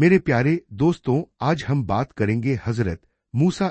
मेरे प्यारे दोस्तों, आज हम बात करेंगे हजरत मूसा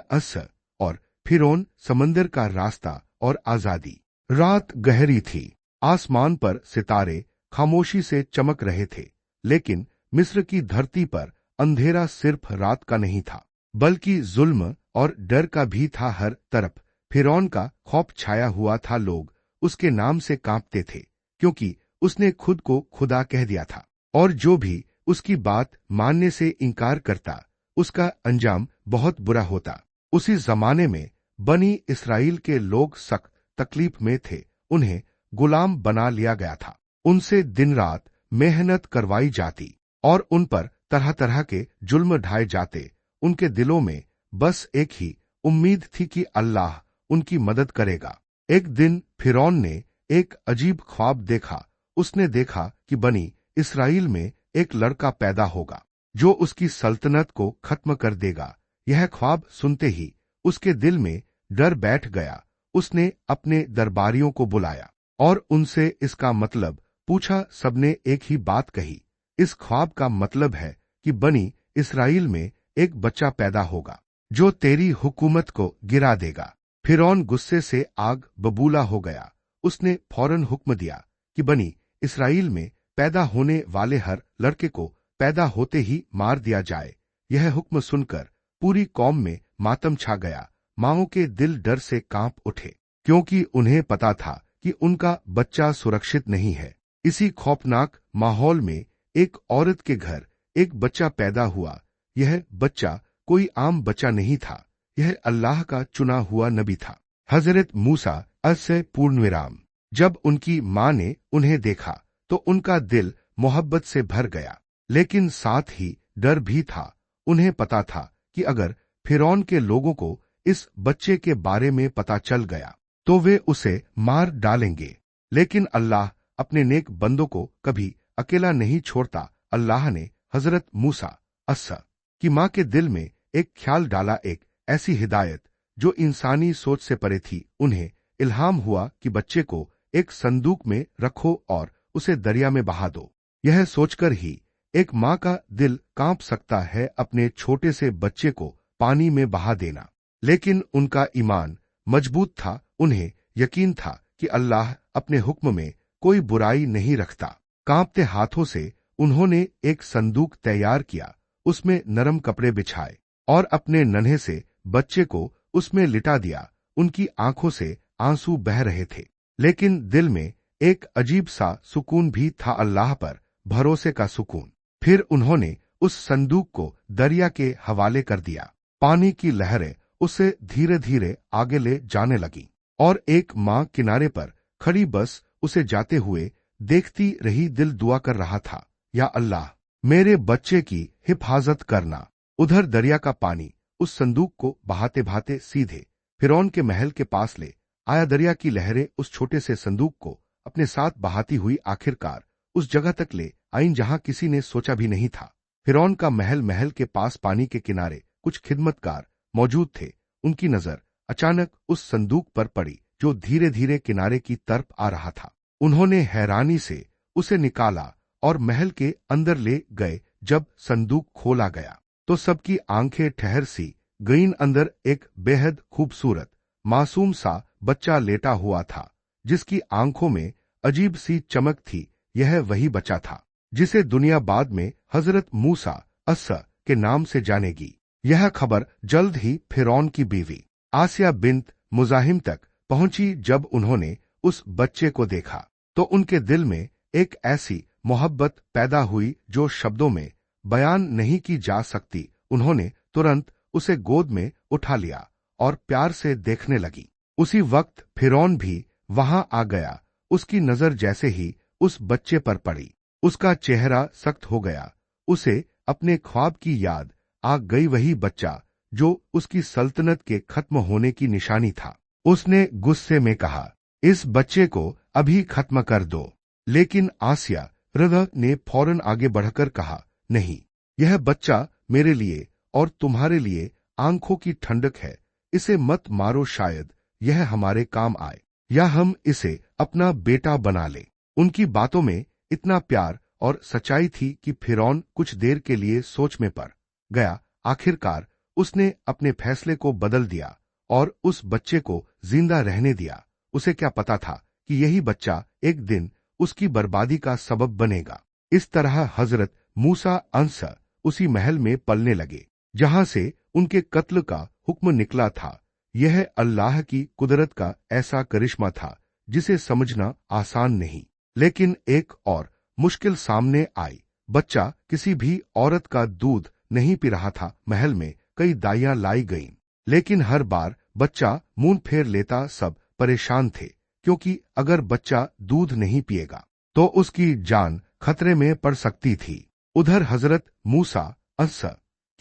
और फिरौन, समंदर का रास्ता और आजादी। रात गहरी थी। आसमान पर सितारे खामोशी से चमक रहे थे, लेकिन मिस्र की धरती पर अंधेरा सिर्फ रात का नहीं था, बल्कि जुल्म और डर का भी था। हर तरफ फिरौन का खौफ छाया हुआ था। लोग उसके नाम से कांपते थे, क्योंकि उसने खुद को खुदा कह दिया था, और जो भी उसकी बात मानने से इनकार करता, उसका अंजाम बहुत बुरा होता। उसी जमाने में बनी इस्राएल के लोग सख्त तकलीफ में थे। उन्हें गुलाम बना लिया गया था। उनसे दिन रात मेहनत करवाई जाती और उन पर तरह तरह के जुल्म ढाए जाते। उनके दिलों में बस एक ही उम्मीद थी कि अल्लाह उनकी मदद करेगा। एक दिन फिरौन ने एक अजीब ख्वाब देखा। उसने देखा कि बनी इस्राएल में एक लड़का पैदा होगा जो उसकी सल्तनत को खत्म कर देगा। यह ख्वाब सुनते ही उसके दिल में डर बैठ गया। उसने अपने दरबारियों को बुलाया और उनसे इसका मतलब पूछा। सबने एक ही बात कही, इस ख्वाब का मतलब है कि बनी इस्राएल में एक बच्चा पैदा होगा जो तेरी हुकूमत को गिरा देगा। फिरौन गुस्से से आग बबूला हो गया। उसने फौरन हुक्म दिया कि बनी इस्राएल में पैदा होने वाले हर लड़के को पैदा होते ही मार दिया जाए। यह हुक्म सुनकर पूरी कौम में मातम छा गया। माओं के दिल डर से कांप उठे, क्योंकि उन्हें पता था कि उनका बच्चा सुरक्षित नहीं है। इसी खौफनाक माहौल में एक औरत के घर एक बच्चा पैदा हुआ। यह बच्चा कोई आम बच्चा नहीं था, यह अल्लाह का चुना हुआ नबी था, हजरत मूसा से पूर्णविराम। जब उनकी मां ने उन्हें देखा तो उनका दिल मोहब्बत से भर गया, लेकिन साथ ही डर भी था। उन्हें पता था कि अगर फिरौन के लोगों को इस बच्चे के बारे में पता चल गया तो वे उसे मार डालेंगे। लेकिन अल्लाह अपने नेक बंदों को कभी अकेला नहीं छोड़ता। अल्लाह ने हजरत मूसा की मां के दिल में एक ख्याल डाला, एक ऐसी हिदायत जो इंसानी सोच से परे थी। उन्हें इल्हाम हुआ कि बच्चे को एक संदूक में रखो और उसे दरिया में बहा दो। यह सोचकर ही एक मां का दिल कांप सकता है, अपने छोटे से बच्चे को पानी में बहा देना। लेकिन उनका ईमान मजबूत था। उन्हें यकीन था कि अल्लाह अपने हुक्म में कोई बुराई नहीं रखता। कांपते हाथों से उन्होंने एक संदूक तैयार किया, उसमें नरम कपड़े बिछाए और अपने नन्हे से बच्चे को उसमें लिटा दिया। उनकी आंखों से आंसू बह रहे थे, लेकिन दिल में एक अजीब सा सुकून भी था, अल्लाह पर भरोसे का सुकून। फिर उन्होंने उस संदूक को दरिया के हवाले कर दिया। पानी की लहरें उसे धीरे धीरे आगे ले जाने लगी और एक मां किनारे पर खड़ी बस उसे जाते हुए देखती रही। दिल दुआ कर रहा था, या अल्लाह मेरे बच्चे की हिफाजत करना। उधर दरिया का पानी उस संदूक को बहाते बहाते सीधे फिरौन के महल के पास ले आया। दरिया की लहरें उस छोटे से संदूक को अपने साथ बहाती हुई आखिरकार उस जगह तक ले आईं जहां किसी ने सोचा भी नहीं था। फिरौन का महल के पास पानी के किनारे कुछ खिदमतकार मौजूद थे। उनकी नजर अचानक उस संदूक पर पड़ी जो धीरे धीरे किनारे की तरफ आ रहा था। उन्होंने हैरानी से उसे निकाला और महल के अंदर ले गए। जब संदूक खोला गया तो सबकी आंखें ठहर सी गईं। अंदर एक बेहद खूबसूरत मासूम सा बच्चा लेटा हुआ था, जिसकी आंखों में अजीब सी चमक थी। यह वही बच्चा था जिसे दुनिया बाद में हजरत मूसा के नाम से जानेगी। यह खबर जल्द ही फिरौन की बीवी आसिया बिन्त मुजाहिम तक पहुंची। जब उन्होंने उस बच्चे को देखा तो उनके दिल में एक ऐसी मोहब्बत पैदा हुई जो शब्दों में बयान नहीं की जा सकती। उन्होंने तुरंत उसे गोद में उठा लिया और प्यार से देखने लगी। उसी वक्त फिरौन भी वहां आ गया। उसकी नजर जैसे ही उस बच्चे पर पड़ी, उसका चेहरा सख्त हो गया। उसे अपने ख्वाब की याद आ गई, वही बच्चा जो उसकी सल्तनत के खत्म होने की निशानी था। उसने गुस्से में कहा, इस बच्चे को अभी खत्म कर दो। लेकिन आसिया रज़ ने फौरन आगे बढ़कर कहा, नहीं, यह बच्चा मेरे लिए और तुम्हारे लिए आंखों की ठंडक है। इसे मत मारो, शायद यह हमारे काम आए या हम इसे अपना बेटा बना ले। उनकी बातों में इतना प्यार और सच्चाई थी कि फिरौन कुछ देर के लिए सोच में पड़ गया। आखिरकार उसने अपने फैसले को बदल दिया और उस बच्चे को जिंदा रहने दिया। उसे क्या पता था कि यही बच्चा एक दिन उसकी बर्बादी का सबब बनेगा। इस तरह हजरत मूसा अंस उसी महल में पलने लगे जहां से उनके कत्ल का हुक्म निकला था। यह अल्लाह की कुदरत का ऐसा करिश्मा था जिसे समझना आसान नहीं। लेकिन एक और मुश्किल सामने आई। बच्चा किसी भी औरत का दूध नहीं पी रहा था। महल में कई दाइयां लाई गईं, लेकिन हर बार बच्चा मुंह फेर लेता। सब परेशान थे, क्योंकि अगर बच्चा दूध नहीं पिएगा तो उसकी जान खतरे में पड़ सकती थी। उधर हजरत मूसा अंस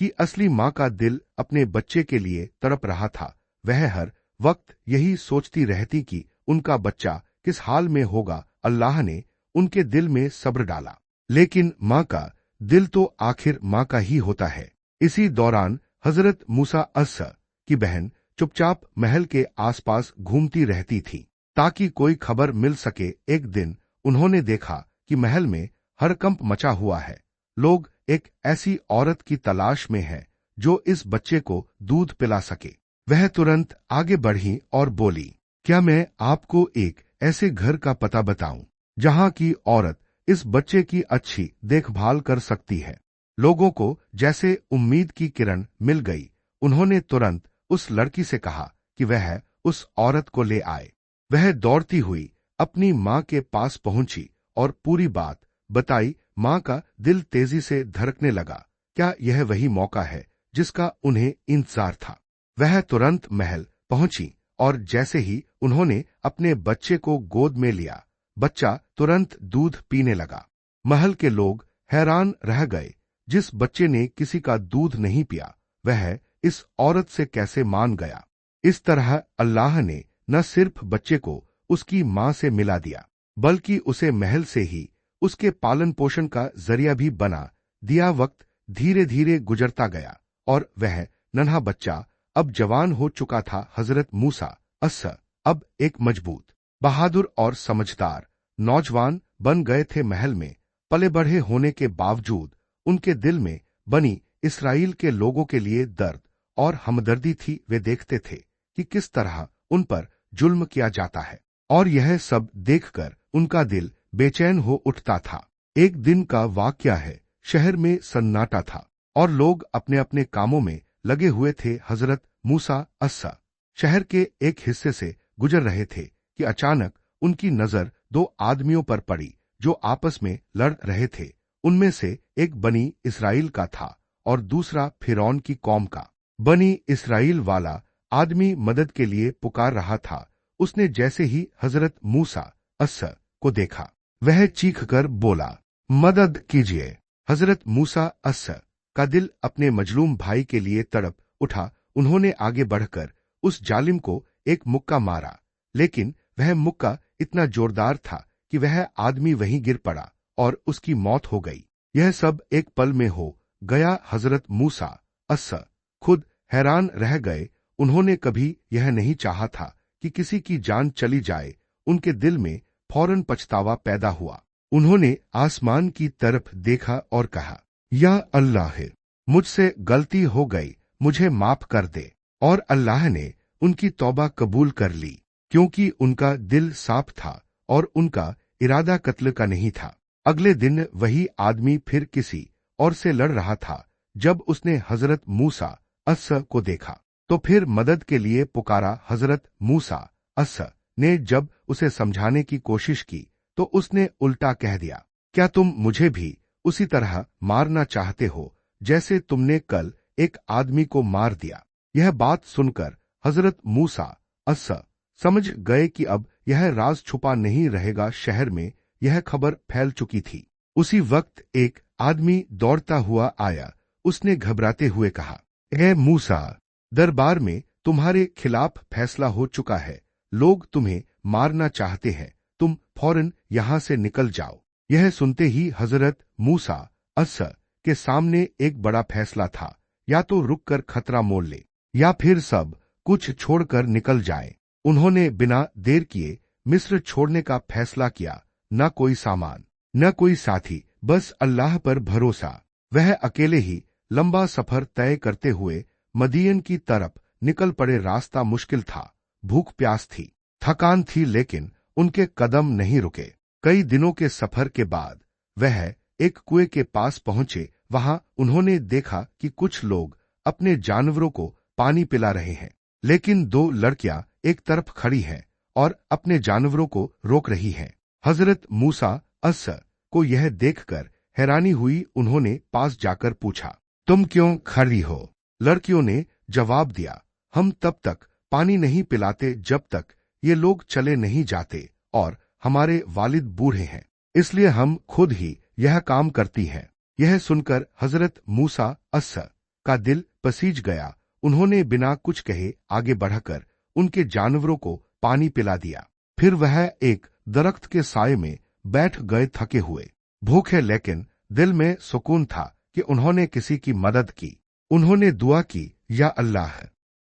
की असली मां का दिल अपने बच्चे के लिए तड़प रहा था। वह हर वक्त यही सोचती रहती कि उनका बच्चा किस हाल में होगा। अल्लाह ने उनके दिल में सब्र डाला, लेकिन मां का दिल तो आखिर मां का ही होता है। इसी दौरान हजरत मूसा अंस की बहन चुपचाप महल के आसपास घूमती रहती थी ताकि कोई खबर मिल सके। एक दिन उन्होंने देखा कि महल में हड़कंप मचा हुआ है। लोग एक ऐसी औरत की तलाश में है जो इस बच्चे को दूध पिला सके। वह तुरंत आगे बढ़ी और बोली, क्या मैं आपको एक ऐसे घर का पता बताऊं जहां की औरत इस बच्चे की अच्छी देखभाल कर सकती है। लोगों को जैसे उम्मीद की किरण मिल गई। उन्होंने तुरंत उस लड़की से कहा कि वह उस औरत को ले आए। वह दौड़ती हुई अपनी मां के पास पहुंची और पूरी बात बताई। मां का दिल तेजी से धड़कने लगा। क्या यह वही मौका है जिसका उन्हें इंतजार था? वह तुरंत महल पहुंची और जैसे ही उन्होंने अपने बच्चे को गोद में लिया, बच्चा तुरंत दूध पीने लगा। महल के लोग हैरान रह गए। जिस बच्चे ने किसी का दूध नहीं पिया, वह इस औरत से कैसे मान गया? इस तरह अल्लाह ने न सिर्फ बच्चे को उसकी मां से मिला दिया, बल्कि उसे महल से ही उसके पालन पोषण का जरिया भी बना दिया। वक्त धीरे धीरे गुजरता गया और वह नन्हा बच्चा अब जवान हो चुका था। हजरत मूसा अंस अब एक मजबूत, बहादुर और समझदार नौजवान बन गए थे। महल में पले बढ़े होने के बावजूद उनके दिल में बनी इसराइल के लोगों के लिए दर्द और हमदर्दी थी। वे देखते थे कि किस तरह उन पर जुल्म किया जाता है और यह सब देखकर उनका दिल बेचैन हो उठता था। एक दिन का वाकया है। शहर में सन्नाटा था और लोग अपने अपने कामों में लगे हुए थे। हजरत मूसा अंस शहर के एक हिस्से से गुजर रहे थे कि अचानक उनकी नजर दो आदमियों पर पड़ी जो आपस में लड़ रहे थे। उनमें से एक बनी इसराइल का था और दूसरा फिरौन की कौम का। बनी इसराइल वाला आदमी मदद के लिए पुकार रहा था। उसने जैसे ही हजरत मूसा अंस को देखा, वह चीखकर बोला, मदद कीजिए। हजरत मूसा अंस का दिल अपने मजलूम भाई के लिए तड़प उठा। उन्होंने आगे बढ़कर उस जालिम को एक मुक्का मारा, लेकिन वह मुक्का इतना जोरदार था कि वह आदमी वहीं गिर पड़ा और उसकी मौत हो गई। यह सब एक पल में हो गया। हजरत मूसा अंस खुद हैरान रह गए। उन्होंने कभी यह नहीं चाहा था कि किसी की जान चली जाए। उनके दिल में फौरन पछतावा पैदा हुआ। उन्होंने आसमान की तरफ देखा और कहा, या अल्लाह है, मुझसे गलती हो गई, मुझे माफ कर दे। और अल्लाह ने उनकी तौबा कबूल कर ली, क्योंकि उनका दिल साफ था और उनका इरादा कत्ल का नहीं था। अगले दिन वही आदमी फिर किसी और से लड़ रहा था। जब उसने हजरत मूसा अंस को देखा तो फिर मदद के लिए पुकारा। हजरत मूसा अंस ने जब उसे समझाने की कोशिश की तो उसने उल्टा कह दिया, क्या तुम मुझे भी उसी तरह मारना चाहते हो जैसे तुमने कल एक आदमी को मार दिया? यह बात सुनकर हजरत मूसा अंस समझ गए कि अब यह राज छुपा नहीं रहेगा। शहर में यह खबर फैल चुकी थी। उसी वक्त एक आदमी दौड़ता हुआ आया। उसने घबराते हुए कहा, ए मूसा, दरबार में तुम्हारे खिलाफ फैसला हो चुका है। लोग तुम्हें मारना चाहते हैं। तुम फौरन यहां से निकल जाओ। यह सुनते ही हजरत मूसा अंस के सामने एक बड़ा फैसला था। या तो रुककर खतरा मोल ले या फिर सब कुछ छोड़कर निकल जाए। उन्होंने बिना देर किए मिस्र छोड़ने का फैसला किया। न कोई सामान, न कोई साथी, बस अल्लाह पर भरोसा। वह अकेले ही लंबा सफर तय करते हुए मदीन की तरफ निकल पड़े। रास्ता मुश्किल था, भूख प्यास थी, थकान थी, लेकिन उनके कदम नहीं रुके। कई दिनों के सफर के बाद वह एक कुएं के पास पहुंचे। वहां उन्होंने देखा कि कुछ लोग अपने जानवरों को पानी पिला रहे हैं, लेकिन दो लड़कियां एक तरफ खड़ी हैं और अपने जानवरों को रोक रही हैं। हजरत मूसा अस को यह देखकर हैरानी हुई। उन्होंने पास जाकर पूछा, तुम क्यों खड़ी हो? लड़कियों ने जवाब दिया, हम तब तक पानी नहीं पिलाते जब तक ये लोग चले नहीं जाते, और हमारे वालिद बूढ़े हैं, इसलिए हम खुद ही यह काम करती हैं। यह सुनकर हजरत मूसा अस का दिल पसीज गया। उन्होंने बिना कुछ कहे आगे बढ़कर उनके जानवरों को पानी पिला दिया। फिर वह एक दरख्त के साये में बैठ गए, थके हुए, भूखे, लेकिन दिल में सुकून था कि उन्होंने किसी की मदद की। उन्होंने दुआ की, या अल्लाह,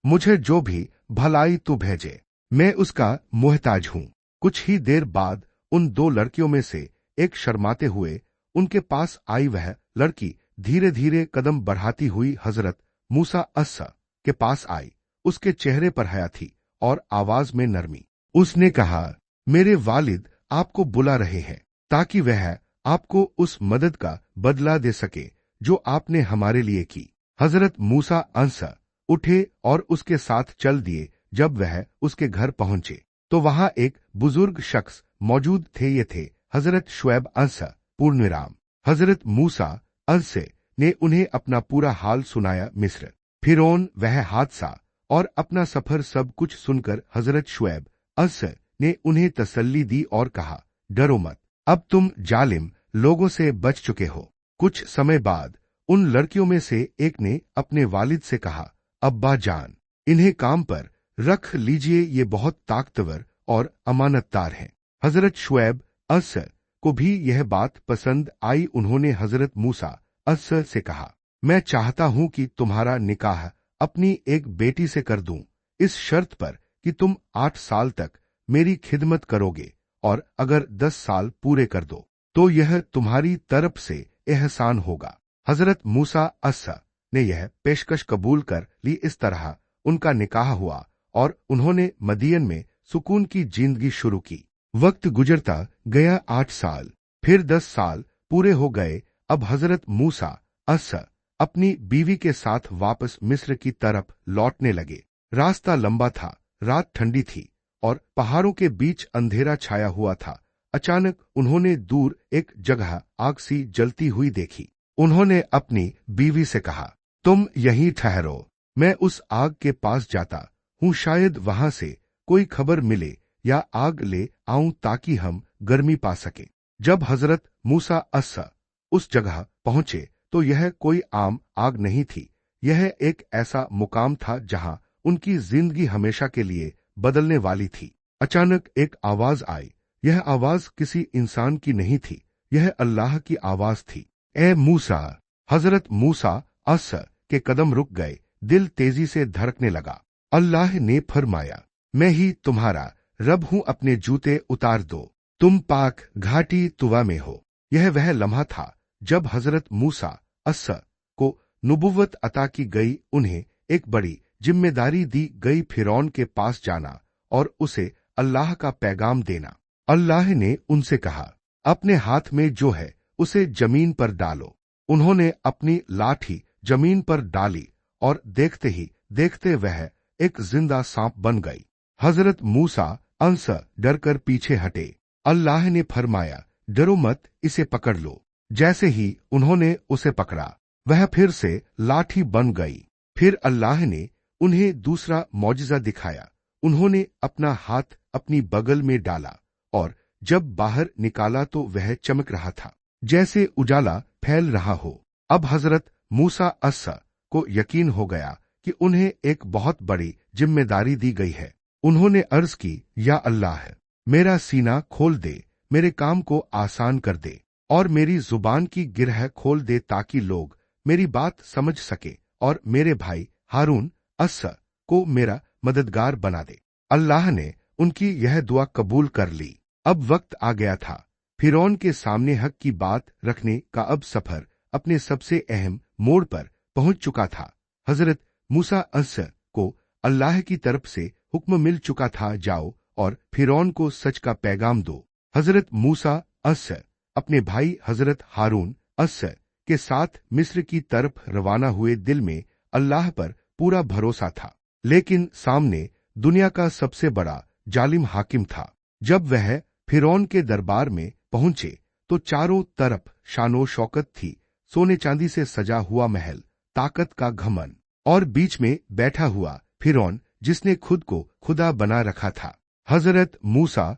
मुझे जो भी भलाई तू भेजे, मैं उसका मोहताज हूं। कुछ ही देर बाद उन दो लड़कियों में से एक शर्माते हुए उनके पास आई। वह लड़की धीरे धीरे कदम बढ़ाती हुई हजरत मूसा अस के पास आई। उसके चेहरे पर हया थी और आवाज में नरमी। उसने कहा, मेरे वालिद आपको बुला रहे हैं ताकि वह आपको उस मदद का बदला दे सके जो आपने हमारे लिए की। हजरत मूसा अंस उठे और उसके साथ चल दिए। जब वह उसके घर पहुंचे तो वहां एक बुजुर्ग शख्स मौजूद थे। ये थे हजरत शुएब अंस पूर्णविराम। हजरत मूसा अंस ने उन्हें अपना पूरा हाल सुनाया। मिस्र, फिरौन, वह हादसा और अपना सफर सब कुछ सुनकर हजरत शुएब अंस ने उन्हें तसल्ली दी और कहा, डरो मत, अब तुम जालिम लोगों से बच चुके हो। कुछ समय बाद उन लड़कियों में से एक ने अपने वालिद से कहा, अब्बा जान, इन्हें काम पर रख लीजिए, ये बहुत ताकतवर और अमानतदार हैं। हजरत शुएब अस को भी यह बात पसंद आई। उन्होंने हजरत मूसा अस से कहा, मैं चाहता हूं कि तुम्हारा निकाह अपनी एक बेटी से कर दूं, इस शर्त पर कि तुम 8 साल तक मेरी खिदमत करोगे, और अगर 10 साल पूरे कर दो तो यह तुम्हारी तरफ से एहसान होगा। हजरत मूसा अस ने यह पेशकश कबूल कर ली। इस तरह उनका निकाह हुआ और उन्होंने मदीन में सुकून की जिंदगी शुरू की। वक्त गुजरता गया, 8 साल, फिर 10 साल पूरे हो गए। अब हजरत मूसा अस अपनी बीवी के साथ वापस मिस्र की तरफ लौटने लगे। रास्ता लंबा था, रात ठंडी थी और पहाड़ों के बीच अंधेरा छाया हुआ था। अचानक उन्होंने दूर एक जगह आग सी जलती हुई देखी। उन्होंने अपनी बीवी से कहा, तुम यहीं ठहरो, मैं उस आग के पास जाता हूं, शायद वहां से कोई खबर मिले या आग ले आऊं ताकि हम गर्मी पा सके। जब हजरत मूसा अस उस जगह पहुंचे तो यह कोई आम आग नहीं थी। यह एक ऐसा मुकाम था जहां उनकी जिंदगी हमेशा के लिए बदलने वाली थी। अचानक एक आवाज आई। यह आवाज किसी इंसान की नहीं थी, यह अल्लाह की आवाज थी। ए मूसा! हजरत मूसा अस के कदम रुक गए, दिल तेजी से धड़कने लगा। अल्लाह ने फरमाया, मैं ही तुम्हारा रब हूं, अपने जूते उतार दो, तुम पाक घाटी तुवा में हो। यह वह लम्हा था जब हजरत मूसा अस को नुबुव्वत अता की गई। उन्हें एक बड़ी जिम्मेदारी दी गई, फिरौन के पास जाना और उसे अल्लाह का पैगाम देना। अल्लाह ने उनसे कहा, अपने हाथ में जो है उसे जमीन पर डालो। उन्होंने अपनी लाठी जमीन पर डाली और देखते ही देखते वह एक जिंदा सांप बन गई। हजरत मूसा अंस डरकर पीछे हटे। अल्लाह ने फरमाया, डरो मत, इसे पकड़ लो। जैसे ही उन्होंने उसे पकड़ा वह फिर से लाठी बन गई। फिर अल्लाह ने उन्हें दूसरा मौजिजा दिखाया। उन्होंने अपना हाथ अपनी बगल में डाला और जब बाहर निकाला तो वह चमक रहा था जैसे उजाला फैल रहा हो। अब हजरत मूसा अस को यकीन हो गया कि उन्हें एक बहुत बड़ी जिम्मेदारी दी गई है। उन्होंने अर्ज की, या अल्लाह, मेरा सीना खोल दे, मेरे काम को आसान कर दे और मेरी जुबान की गिरह खोल दे ताकि लोग मेरी बात समझ सके और मेरे भाई हारून अस को मेरा मददगार बना दे। अल्लाह ने उनकी यह दुआ कबूल कर ली। अब वक्त आ गया था फिरौन के सामने हक की बात रखने का अब सफर अपने सबसे अहम मोड़ पर पहुंच चुका था। हजरत मूसा को अल्लाह की तरफ से हुक्म मिल चुका था, जाओ और फिरौन को सच का पैगाम दो। हजरत मूसा अपने भाई हजरत हारून के साथ मिस्र की तरफ रवाना हुए। दिल में अल्लाह पर पूरा भरोसा था, लेकिन सामने दुनिया का सबसे बड़ा जालिम हाकिम था। जब वह फिरौन के दरबार में पहुंचे तो चारों तरफ शानो शौकत थी, सोने चांदी से सजा हुआ महल, ताकत का घमंड, और बीच में बैठा हुआ फिरौन जिसने खुद को खुदा बना रखा था। हजरत मूसा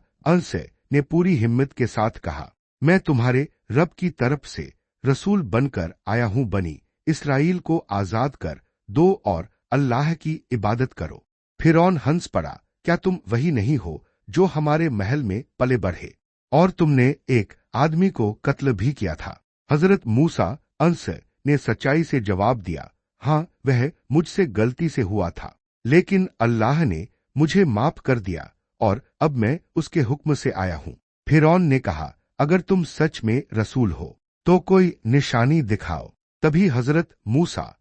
ने पूरी हिम्मत के साथ कहा, मैं तुम्हारे रब की तरफ से रसूल बनकर आया हूं, बनी इसराइल को आजाद कर दो और अल्लाह की इबादत करो। फिरौन हंस पड़ा, क्या तुम वही नहीं हो जो हमारे महल में पले बढ़े, और तुमने एक आदमी को कत्ल भी किया था? हजरत मूसा ने सच्चाई से जवाब दिया, हाँ, वह मुझसे गलती से हुआ था, लेकिन अल्लाह ने मुझे माफ कर दिया और अब मैं उसके हुक्म से आया हूं। फिरौन ने कहा, अगर तुम सच में रसूल हो तो कोई निशानी दिखाओ। तभी हजरत मूसा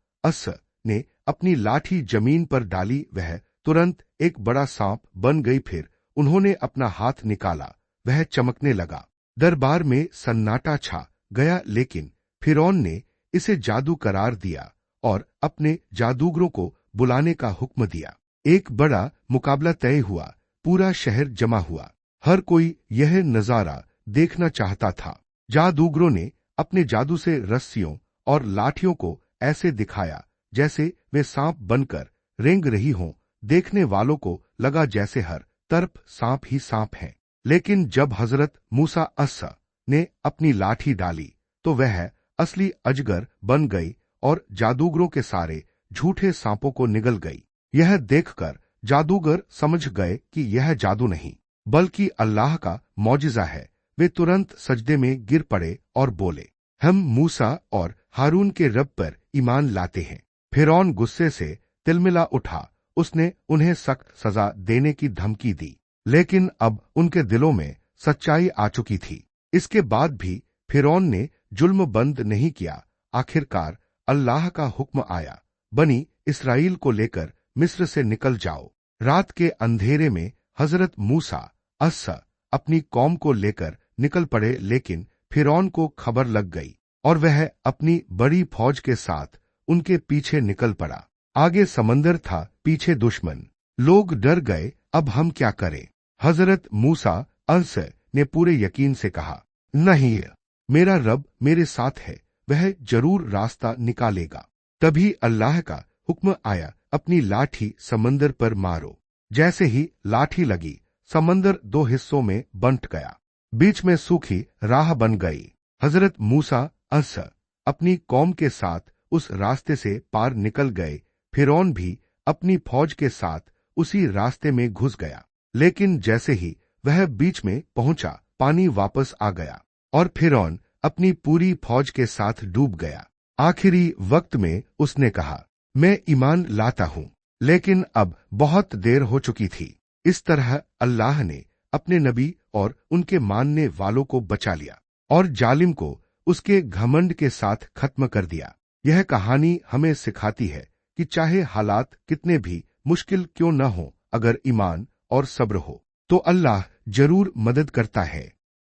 ने अपनी लाठी जमीन पर डाली, वह तुरंत एक बड़ा सांप बन गई। फिर उन्होंने अपना हाथ निकाला, वह चमकने लगा। दरबार में सन्नाटा छा गया, लेकिन फिरौन ने इसे जादू करार दिया और अपने जादूगरों को बुलाने का हुक्म दिया। एक बड़ा मुकाबला तय हुआ, पूरा शहर जमा हुआ, हर कोई यह नजारा देखना चाहता था। जादूगरों ने अपने जादू से रस्सियों और लाठियों को ऐसे दिखाया जैसे वे सांप बनकर रेंग रही हों। देखने वालों को लगा जैसे हर तरफ सांप ही सांप हैं। लेकिन जब हजरत मूसा ने अपनी लाठी डाली तो वह असली अजगर बन गई और जादूगरों के सारे झूठे सांपों को निगल गई। यह देखकर जादूगर समझ गए कि यह जादू नहीं बल्कि अल्लाह का मौजिजा है। वे तुरंत सजदे में गिर पड़े और बोले, हम मूसा और हारून के रब पर ईमान लाते हैं। फिरौन गुस्से से तिलमिला उठा, उसने उन्हें सख्त सजा देने की धमकी दी, लेकिन अब उनके दिलों में सच्चाई आ चुकी थी। इसके बाद भी फिरौन ने जुल्म बंद नहीं किया। आखिरकार अल्लाह का हुक्म आया, बनी इसराइल को लेकर मिस्र से निकल जाओ। रात के अंधेरे में हजरत मूसा अपनी कौम को लेकर निकल पड़े, लेकिन फिरौन को खबर लग गई और वह अपनी बड़ी फौज के साथ उनके पीछे निकल पड़ा। आगे समंदर था, पीछे दुश्मन। लोग डर गए, अब हम क्या करें? हजरत मूसा ने पूरे यकीन से कहा, नहीं, मेरा रब मेरे साथ है, वह जरूर रास्ता निकालेगा। तभी अल्लाह का हुक्म आया, अपनी लाठी समंदर पर मारो। जैसे ही लाठी लगी, समंदर दो हिस्सों में बंट गया, बीच में सूखी राह बन गई। हजरत मूसा अपनी कौम के साथ उस रास्ते से पार निकल गए। फिरौन भी अपनी फौज के साथ उसी रास्ते में घुस गया, लेकिन जैसे ही वह बीच में पहुंचा, पानी वापस आ गया और फिरौन अपनी पूरी फौज के साथ डूब गया। आखिरी वक्त में उसने कहा, मैं ईमान लाता हूं, लेकिन अब बहुत देर हो चुकी थी। इस तरह अल्लाह ने अपने नबी और उनके मानने वालों को बचा लिया और जालिम को उसके घमंड के साथ खत्म कर दिया। यह कहानी हमें सिखाती है कि चाहे हालात कितने भी मुश्किल क्यों न हो, अगर ईमान और सब्र हो तो अल्लाह जरूर मदद करता है।